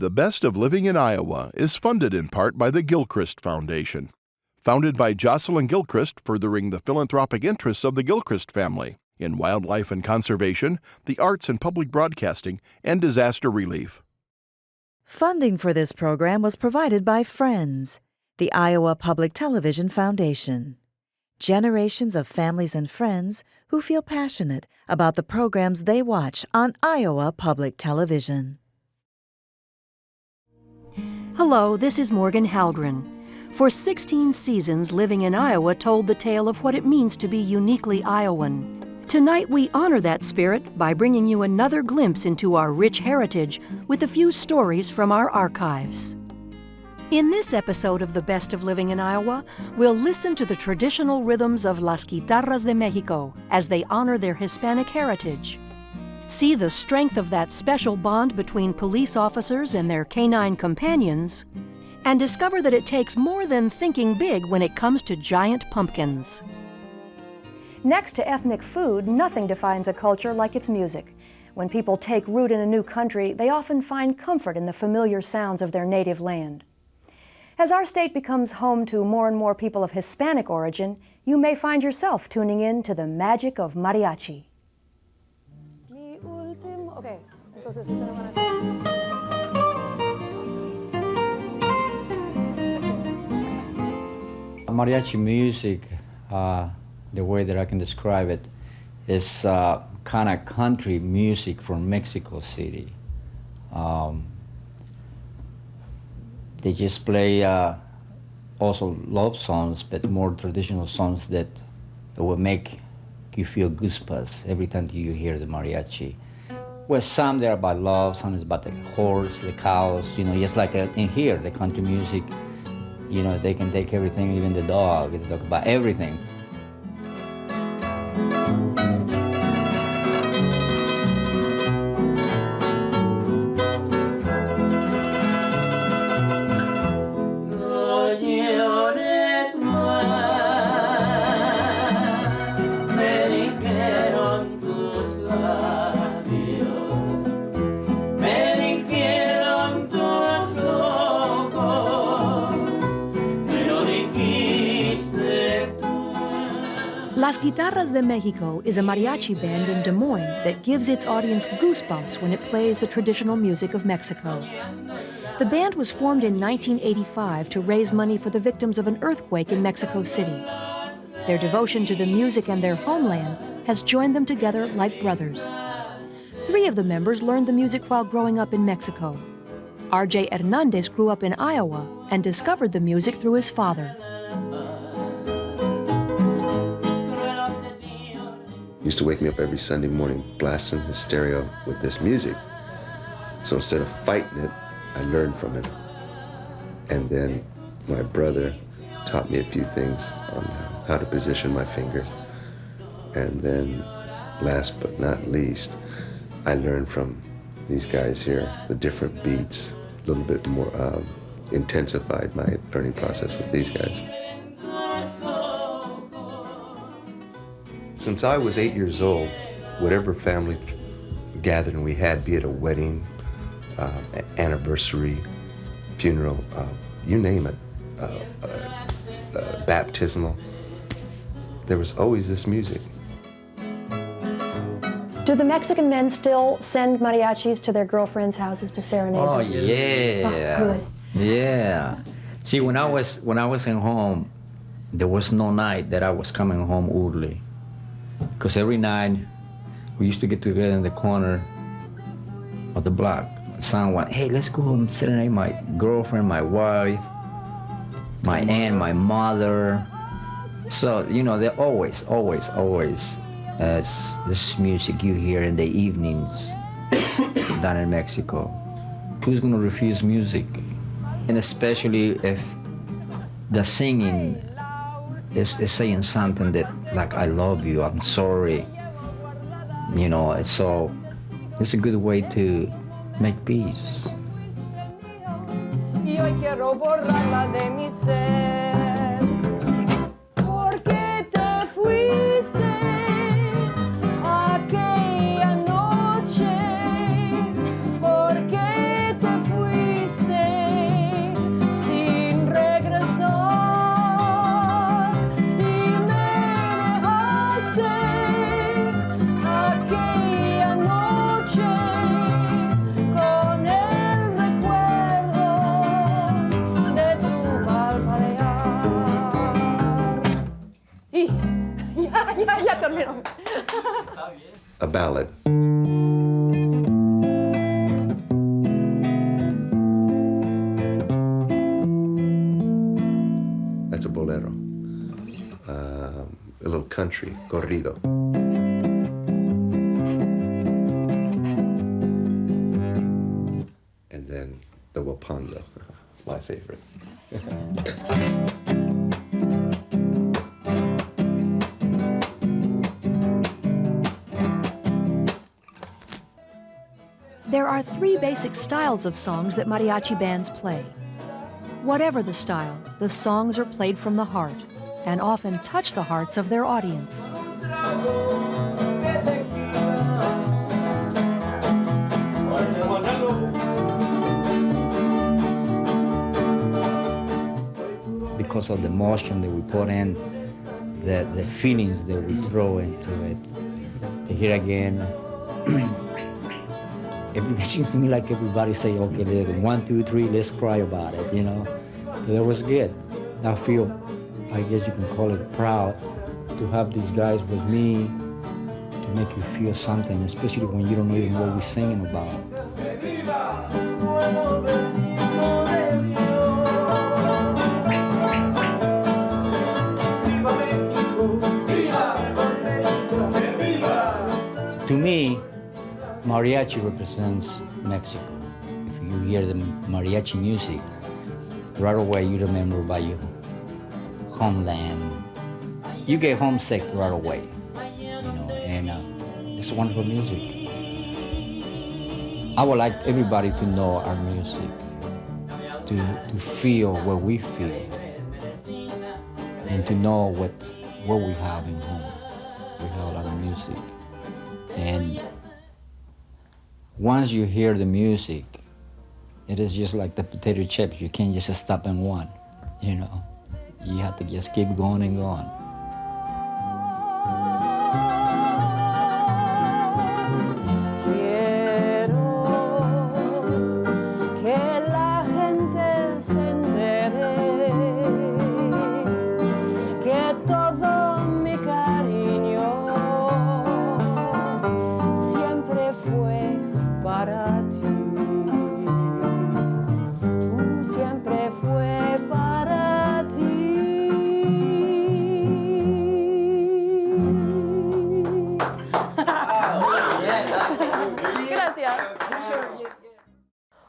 The Best of Living in Iowa is funded in part by the Gilchrist Foundation. Founded by Jocelyn Gilchrist, furthering the philanthropic interests of the Gilchrist family in wildlife and conservation, the arts and public broadcasting, and disaster relief. Funding for this program was provided by Friends, the Iowa Public Television Foundation. Generations of families and friends who feel passionate about the programs they watch on Iowa Public Television. Hello, this is Morgan Halgren. For 16 seasons, Living in Iowa told the tale of what it means to be uniquely Iowan. Tonight, we honor that spirit by bringing you another glimpse into our rich heritage with a few stories from our archives. In this episode of The Best of Living in Iowa, we'll listen to the traditional rhythms of Las Guitaras de Mexico as they honor their Hispanic heritage. See the strength of that special bond between police officers and their canine companions, and discover that it takes more than thinking big when it comes to giant pumpkins. Next to ethnic food, nothing defines a culture like its music. When people take root in a new country, they often find comfort in the familiar sounds of their native land. As our state becomes home to more and more people of Hispanic origin, you may find yourself tuning in to the magic of mariachi. Mariachi music, the way that I can describe it, is kind of country music from Mexico City. They just play also love songs, but more traditional songs that will make you feel goosebumps every time you hear the mariachi. Well, some they're about love, some is about the horse, the cows, just like in here, the country music, they can take everything, even the dog, they talk about everything. Las Guitarras de Mexico is a mariachi band in Des Moines that gives its audience goosebumps when it plays the traditional music of Mexico. The band was formed in 1985 to raise money for the victims of an earthquake in Mexico City. Their devotion to the music and their homeland has joined them together like brothers. 3 of the members learned the music while growing up in Mexico. R.J. Hernandez grew up in Iowa and discovered the music through his father. Used to wake me up every Sunday morning blasting his stereo with this music. So instead of fighting it, I learned from him. And then my brother taught me a few things on how to position my fingers. And then last but not least, I learned from these guys here, the different beats, a little bit more intensified my learning process with these guys. Since I was 8 years old, whatever family gathering we had, be it a wedding, anniversary, funeral, you name it, baptismal, there was always this music. Do the Mexican men still send mariachis to their girlfriends' houses to serenade them? Oh yeah, Oh, good. Yeah. See, when I was at home, there was no night that I was coming home early. Because every night, we used to get together in the corner of the block. Someone, hey, let's go and serenade my girlfriend, my wife, my aunt, my mother. So, they're always, as this music you hear in the evenings down in Mexico. Who's gonna refuse music? And especially if the singing is saying something that, like, I love you, I'm sorry. It's a good way to make peace. Y hoy quiero borrarla de mi ser, porque te fuiste aquella noche, porque te fuiste. a ballad. That's a bolero. A little country, corrido. And then the huapango, my favorite. There are three basic styles of songs that mariachi bands play. Whatever the style, the songs are played from the heart and often touch the hearts of their audience. Because of the emotion that we put in, the feelings that we throw into it. To hear again, it seems to me like everybody say, okay, 1, 2, 3, let's cry about it, you know. But it was good. I feel, I guess you can call it proud to have these guys with me to make you feel something, especially when you don't know even what we're singing about. To me, mariachi represents Mexico. If you hear the mariachi music, right away you remember about your homeland. You get homesick right away, you know, and it's wonderful music. I would like everybody to know our music, to feel what we feel, and to know what we have in home. We have a lot of music. And once you hear the music, it is just like the potato chips. You can't just stop in one, you know. You have to just keep going and going.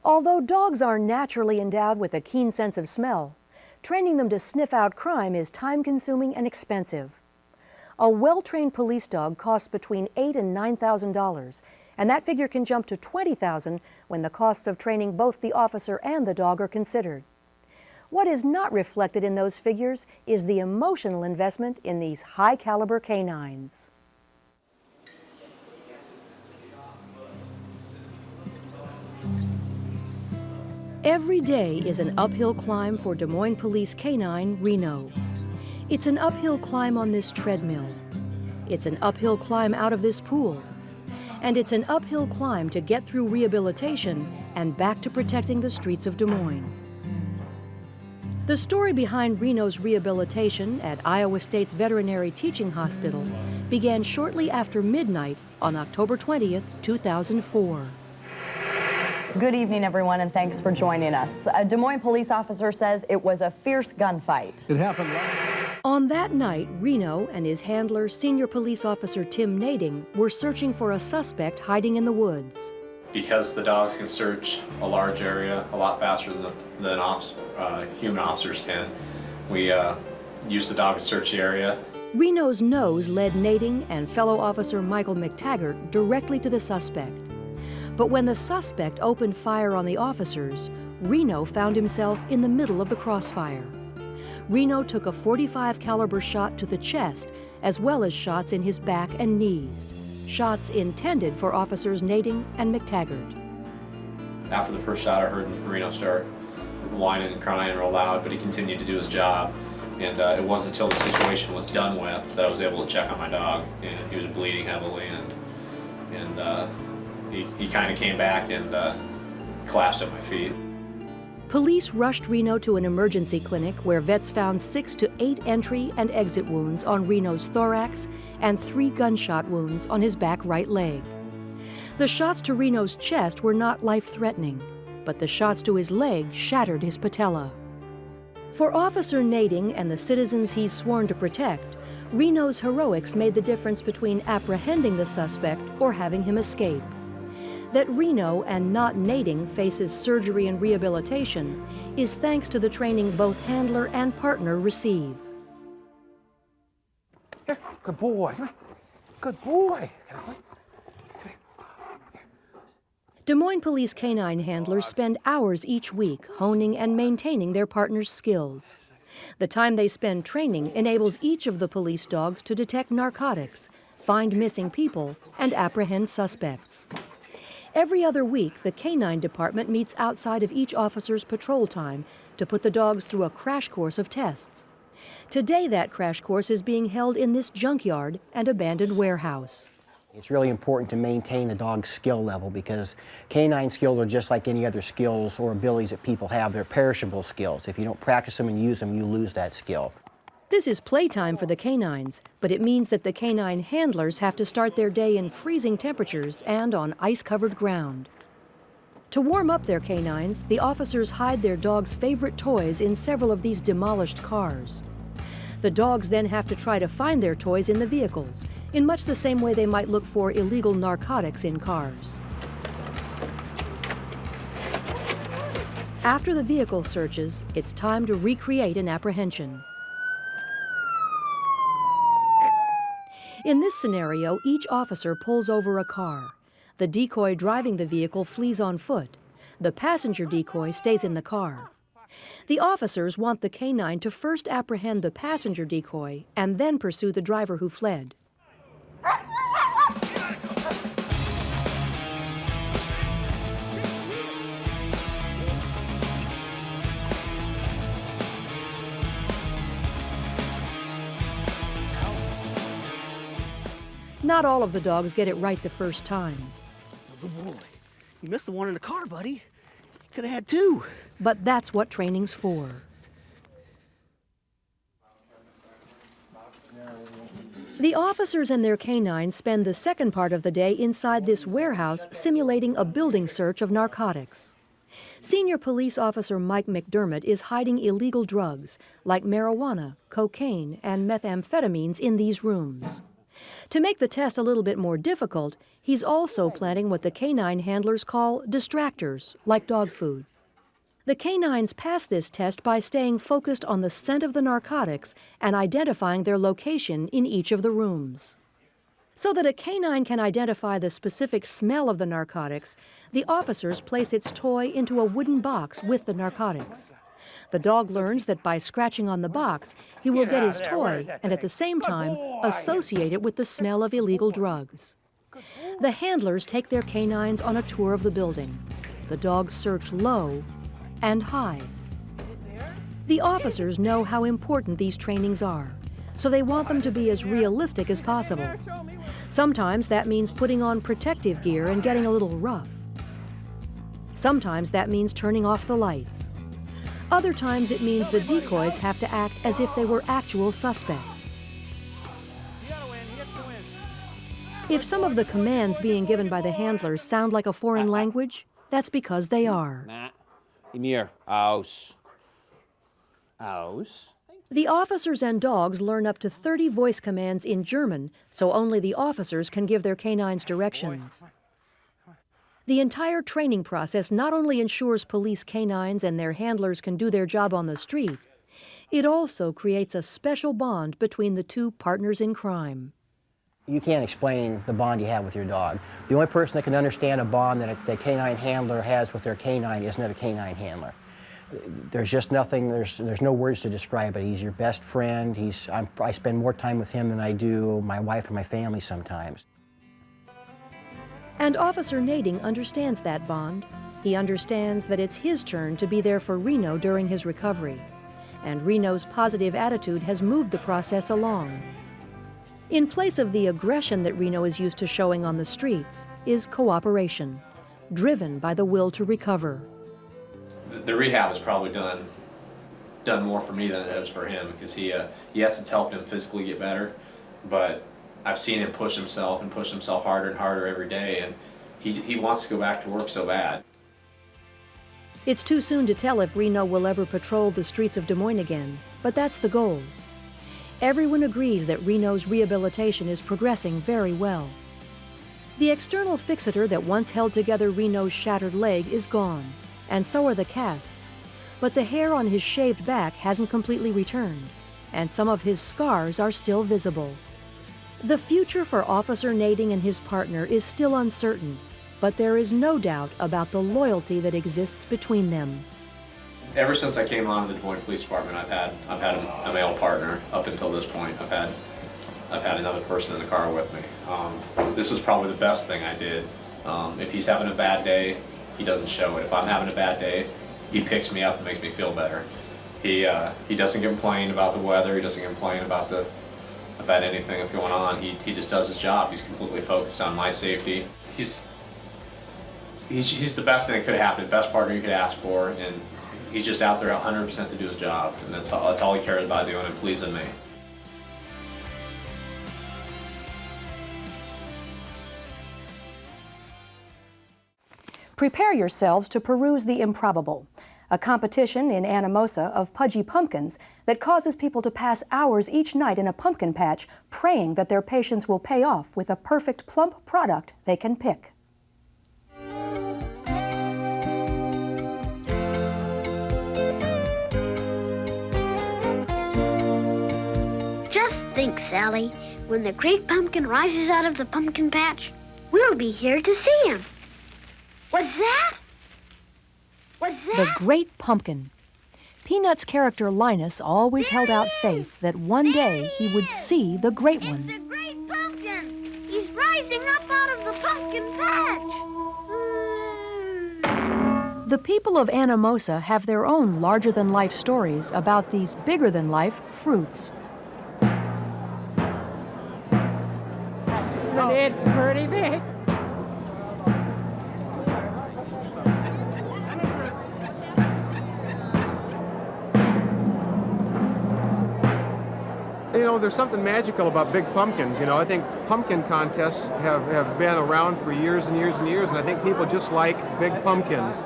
Although dogs are naturally endowed with a keen sense of smell, training them to sniff out crime is time-consuming and expensive. A well-trained police dog costs between $8,000 and $9,000, and that figure can jump to $20,000 when the costs of training both the officer and the dog are considered. What is not reflected in those figures is the emotional investment in these high-caliber canines. Every day is an uphill climb for Des Moines Police Canine Reno. It's an uphill climb on this treadmill. It's an uphill climb out of this pool. And it's an uphill climb to get through rehabilitation and back to protecting the streets of Des Moines. The story behind Reno's rehabilitation at Iowa State's Veterinary Teaching Hospital began shortly after midnight on October 20th, 2004. Good evening, everyone, and thanks for joining us. A Des Moines police officer says it was a fierce gunfight. It happened right. On that night, Reno and his handler, Senior Police Officer Tim Nading, were searching for a suspect hiding in the woods. Because the dogs can search a large area a lot faster than human officers can, we use the dog to search the area. Reno's nose led Nading and fellow officer Michael McTaggart directly to the suspect. But when the suspect opened fire on the officers, Reno found himself in the middle of the crossfire. Reno took a .45 caliber shot to the chest, as well as shots in his back and knees, shots intended for officers Nading and McTaggart. After the first shot, I heard Reno start whining and crying real loud, but he continued to do his job. And it wasn't until the situation was done with that I was able to check on my dog, and he was bleeding heavily, and he kind of came back and collapsed at my feet. Police rushed Reno to an emergency clinic where vets found 6 to 8 entry and exit wounds on Reno's thorax and 3 gunshot wounds on his back right leg. The shots to Reno's chest were not life-threatening, but the shots to his leg shattered his patella. For Officer Nading and the citizens he's sworn to protect, Reno's heroics made the difference between apprehending the suspect or having him escape. That Reno and not Nading faces surgery and rehabilitation is thanks to the training both handler and partner receive. Here, good boy. Good boy. Des Moines Police canine handlers spend hours each week honing and maintaining their partners' skills. The time they spend training enables each of the police dogs to detect narcotics, find missing people, and apprehend suspects. Every other week, the canine department meets outside of each officer's patrol time to put the dogs through a crash course of tests. Today, that crash course is being held in this junkyard and abandoned warehouse. It's really important to maintain the dog's skill level because canine skills are just like any other skills or abilities that people have. They're perishable skills. If you don't practice them and use them, you lose that skill. This is playtime for the canines, but it means that the canine handlers have to start their day in freezing temperatures and on ice-covered ground. To warm up their canines, the officers hide their dogs' favorite toys in several of these demolished cars. The dogs then have to try to find their toys in the vehicles, in much the same way they might look for illegal narcotics in cars. After the vehicle searches, it's time to recreate an apprehension. In this scenario, each officer pulls over a car. The decoy driving the vehicle flees on foot. The passenger decoy stays in the car. The officers want the canine to first apprehend the passenger decoy and then pursue the driver who fled. Not all of the dogs get it right the first time. Good boy. You missed the one in the car, buddy. You could have had 2. But that's what training's for. The officers and their canines spend the second part of the day inside this warehouse simulating a building search of narcotics. Senior Police Officer Mike McDermott is hiding illegal drugs like marijuana, cocaine, and methamphetamines in these rooms. To make the test a little bit more difficult, he's also planting what the canine handlers call distractors, like dog food. The canines pass this test by staying focused on the scent of the narcotics and identifying their location in each of the rooms. So that a canine can identify the specific smell of the narcotics, the officers place its toy into a wooden box with the narcotics. The dog learns that by scratching on the box, he will get his toy and at the same time associate it with the smell of illegal drugs. The handlers take their canines on a tour of the building. The dogs search low and high. The officers know how important these trainings are, so they want them to be as realistic as possible. Sometimes that means putting on protective gear and getting a little rough. Sometimes that means turning off the lights. Other times it means the decoys have to act as if they were actual suspects. If some of the commands being given by the handlers sound like a foreign language, that's because they are. Emir, aus. Aus. The officers and dogs learn up to 30 voice commands in German, so only the officers can give their canines directions. The entire training process not only ensures police canines and their handlers can do their job on the street, it also creates a special bond between the two partners in crime. You can't explain the bond you have with your dog. The only person that can understand a bond that a canine handler has with their canine is another canine handler. There's just nothing, there's no words to describe it. He's your best friend. I spend more time with him than I do my wife or my family sometimes. And Officer Nading understands that bond. He understands that it's his turn to be there for Reno during his recovery. And Reno's positive attitude has moved the process along. In place of the aggression that Reno is used to showing on the streets is cooperation, driven by the will to recover. the rehab has probably done more for me than it has for him, because yes, it's helped him physically get better, but I've seen him push himself harder and harder every day, and he wants to go back to work so bad. It's too soon to tell if Reno will ever patrol the streets of Des Moines again, but that's the goal. Everyone agrees that Reno's rehabilitation is progressing very well. The external fixator that once held together Reno's shattered leg is gone, and so are the casts. But the hair on his shaved back hasn't completely returned, and some of his scars are still visible. The future for Officer Nading and his partner is still uncertain, but there is no doubt about the loyalty that exists between them. Ever since I came on to the Des Moines Police Department, I've had a male partner. Up until this point, I've had another person in the car with me. This was probably the best thing I did. If he's having a bad day, he doesn't show it. If I'm having a bad day, he picks me up and makes me feel better. He doesn't complain about the weather. He doesn't complain about anything that's going on. He just does his job. He's completely focused on my safety. He's the best thing that could happen, the best partner you could ask for, and he's just out there 100% to do his job, and that's all he cares about doing and pleasing me. Prepare yourselves to peruse the improbable, a competition in Anamosa of pudgy pumpkins that causes people to pass hours each night in a pumpkin patch praying that their patience will pay off with a perfect plump product they can pick. Just think, Sally, when the great pumpkin rises out of the pumpkin patch, we'll be here to see him. What's that? What's that? The Great Pumpkin. Peanut's character Linus always held out faith that one day he would see the Great One. It's the great pumpkin. He's rising up out of the pumpkin patch. The people of Anamosa have their own larger-than-life stories about these bigger-than-life fruits. It's pretty big. You know, there's something magical about big pumpkins. You know, I think pumpkin contests have been around for years and years and years, and I think people just like big pumpkins.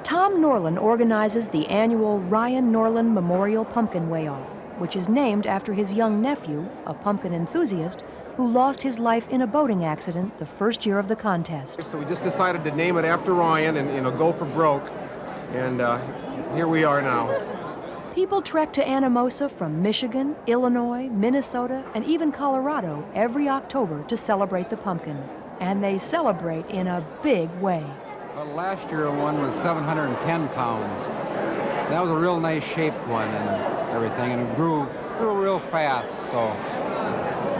Tom Norlin organizes the annual Ryan Norlin Memorial Pumpkin Weigh-Off, which is named after his young nephew, a pumpkin enthusiast, who lost his life in a boating accident the first year of the contest. So we just decided to name it after Ryan and, you know, go for broke, and here we are now. People trek to Anamosa from Michigan, Illinois, Minnesota, and even Colorado every October to celebrate the pumpkin. And they celebrate in a big way. Last year one was 710 pounds. That was a real nice shaped one and everything, and it grew real fast, so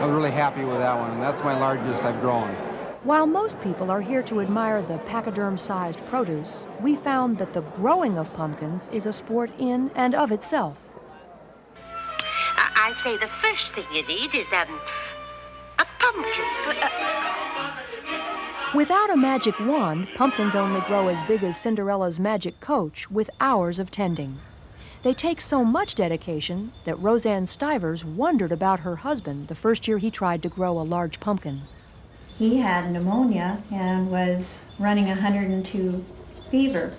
I was really happy with that one, and that's my largest I've grown. While most people are here to admire the pachyderm-sized produce, we found that the growing of pumpkins is a sport in and of itself. I say the first thing you need is a pumpkin. Without a magic wand, pumpkins only grow as big as Cinderella's magic coach with hours of tending. They take so much dedication that Roseanne Stivers wondered about her husband the first year he tried to grow a large pumpkin. He had pneumonia and was running 102 fever.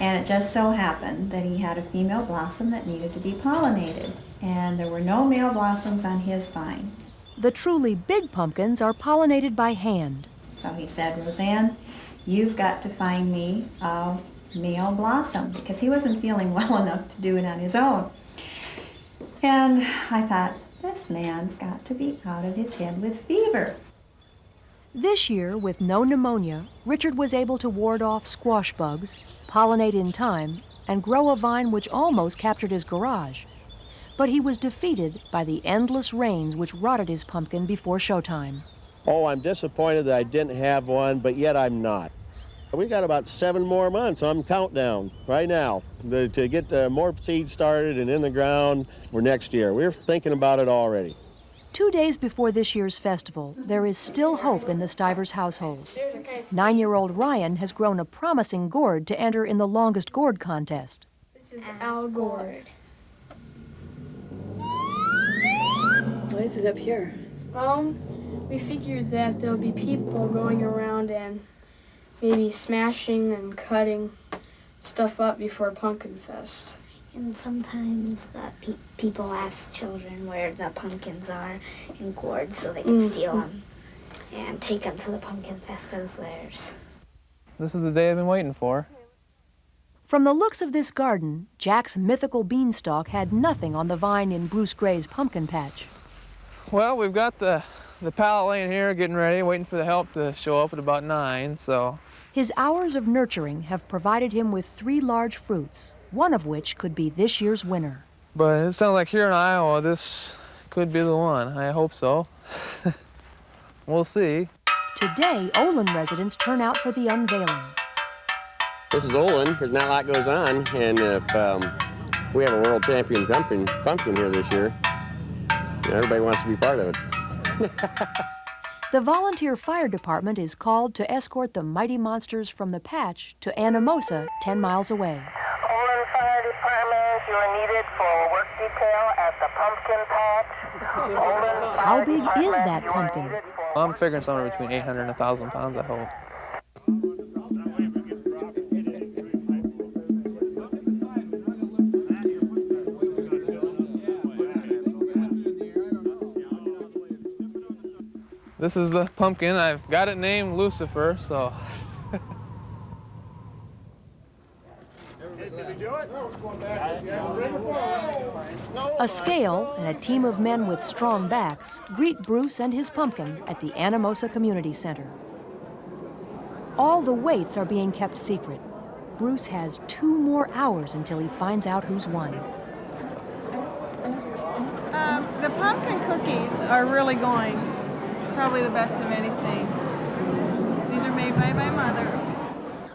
And it just so happened that he had a female blossom that needed to be pollinated. And there were no male blossoms on his vine. The truly big pumpkins are pollinated by hand. So he said, Roseanne, you've got to find me a male blossom, because he wasn't feeling well enough to do it on his own. And I thought, this man's got to be out of his head with fever. This year, with no pneumonia, Richard was able to ward off squash bugs, pollinate in time, and grow a vine which almost captured his garage. But he was defeated by the endless rains which rotted his pumpkin before showtime. Oh, I'm disappointed that I didn't have one, but yet I'm not. We got about 7 more months on countdown right now to get more seeds started and in the ground for next year. We're thinking about it already. 2 days before this year's festival, there is still hope in the Stivers household. 9-year-old Ryan has grown a promising gourd to enter in the longest gourd contest. This is our gourd. Why is it up here? We figured that there'll be people going around and maybe smashing and cutting stuff up before Pumpkin Fest. And sometimes the people ask children where the pumpkins are in gourds so they can steal them and take them to the Pumpkin Fest as theirs. This is the day I've been waiting for. From the looks of this garden, Jack's mythical beanstalk had nothing on the vine in Bruce Gray's pumpkin patch. Well, we've got the pallet laying here, getting ready, waiting for the help to show up at about 9, so. His hours of nurturing have provided him with 3 large fruits, one of which could be this year's winner. But it sounds like here in Iowa, this could be the one. I hope so. We'll see. Today, Olin residents turn out for the unveiling. This is Olin. There's not a lot goes on, and if we have a world champion pumpkin here this year, everybody wants to be part of it. The volunteer fire department is called to escort the mighty monsters from the patch to Anamosa, 10 miles away. Iowan Fire Department, you are needed for a work detail at the pumpkin patch. How big is that pumpkin? I'm figuring somewhere between 800 and 1,000 pounds, I hope. This is the pumpkin. I've got it named Lucifer, so. A scale and a team of men with strong backs greet Bruce and his pumpkin at the Anamosa Community Center. All the weights are being kept secret. Bruce has 2 more hours until he finds out who's won. The pumpkin cookies are really going. Probably the best of anything. These are made by my mother.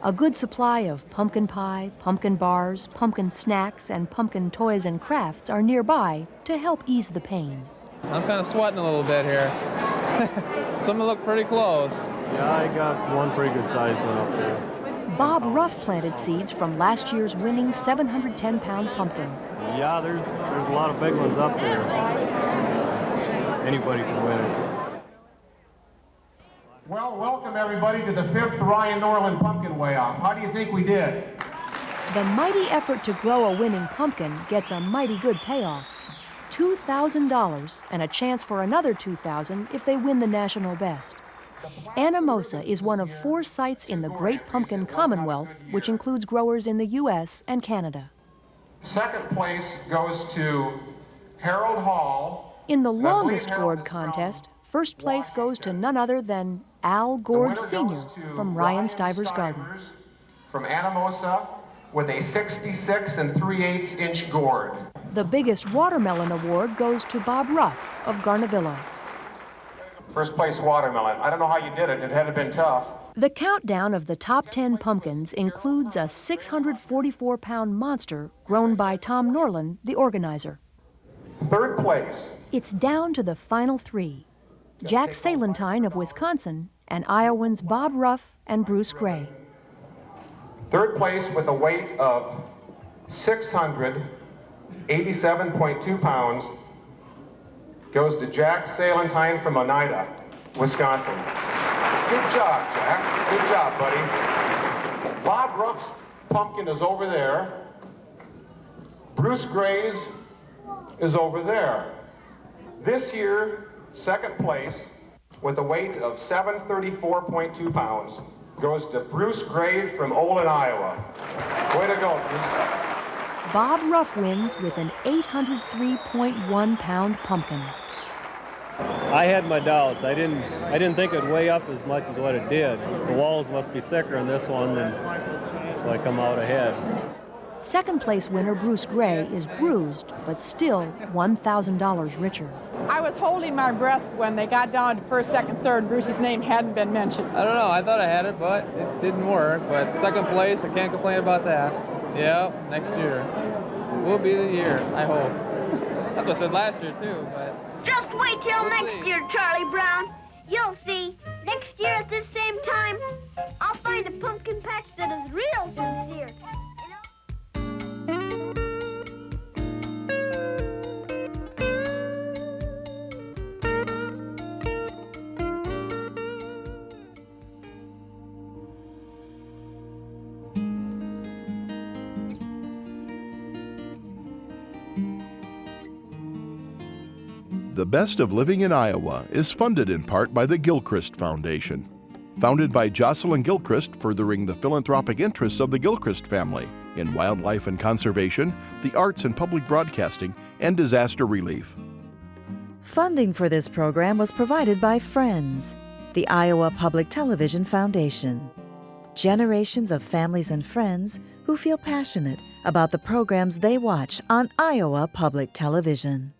A good supply of pumpkin pie, pumpkin bars, pumpkin snacks, and pumpkin toys and crafts are nearby to help ease the pain. I'm kind of sweating a little bit here. Some look pretty close. Yeah, I got one pretty good sized one up there. Bob Ruff planted seeds from last year's winning 710-pound pumpkin. Yeah, there's a lot of big ones up there. Anybody can win it. Well, welcome everybody to the 5th Ryan Norland Pumpkin Weigh-Off. How do you think we did? The mighty effort to grow a winning pumpkin gets a mighty good payoff. $2,000 and a chance for another $2,000 if they win the national best. Anamosa is one of 4 sites in the Great Pumpkin Commonwealth, which includes growers in the U.S. and Canada. Second place goes to Harold Hall. In the longest gourd contest, first place goes to none other than Al Gourd Sr. from Ryan Stivers' garden. From Anamosa with a 66 3/8 inch gourd. The biggest watermelon award goes to Bob Ruff of Garnavillo. First place watermelon. I don't know how you did it. It had been tough. The countdown of the top 10 pumpkins includes a 644-pound monster grown by Tom Norland, the organizer. Third place. It's down to the final 3. Jack Salentine of Wisconsin and Iowans Bob Ruff and Bruce Gray. Third place with a weight of 687.2 pounds goes to Jack Salentine from Oneida, Wisconsin. Good job, Jack. Good job, buddy. Bob Ruff's pumpkin is over there. Bruce Gray's is over there. This year, second place with a weight of 734.2 pounds goes to Bruce Gray from Olin, Iowa. Way to go, Bruce. Bob Ruff wins with an 803.1-pound pumpkin. I had my doubts. I didn't think it'd weigh up as much as what it did. The walls must be thicker in this one, so I come out ahead. Second place winner Bruce Gray is bruised, but still $1,000 richer. I was holding my breath when they got down to first, second, third. Bruce's name hadn't been mentioned. I don't know. I thought I had it, but it didn't work. But second place, I can't complain about that. Yeah, next year. Will be the year, I hope. That's what I said last year, too, but Just wait till next year, Charlie Brown. You'll see. Next year at this same time, I'll find a pumpkin patch that is real sincere. The Best of Living in Iowa is funded in part by the Gilchrist Foundation. Founded by Jocelyn Gilchrist, furthering the philanthropic interests of the Gilchrist family in wildlife and conservation, the arts and public broadcasting, and disaster relief. Funding for this program was provided by Friends, the Iowa Public Television Foundation. Generations of families and friends who feel passionate about the programs they watch on Iowa Public Television.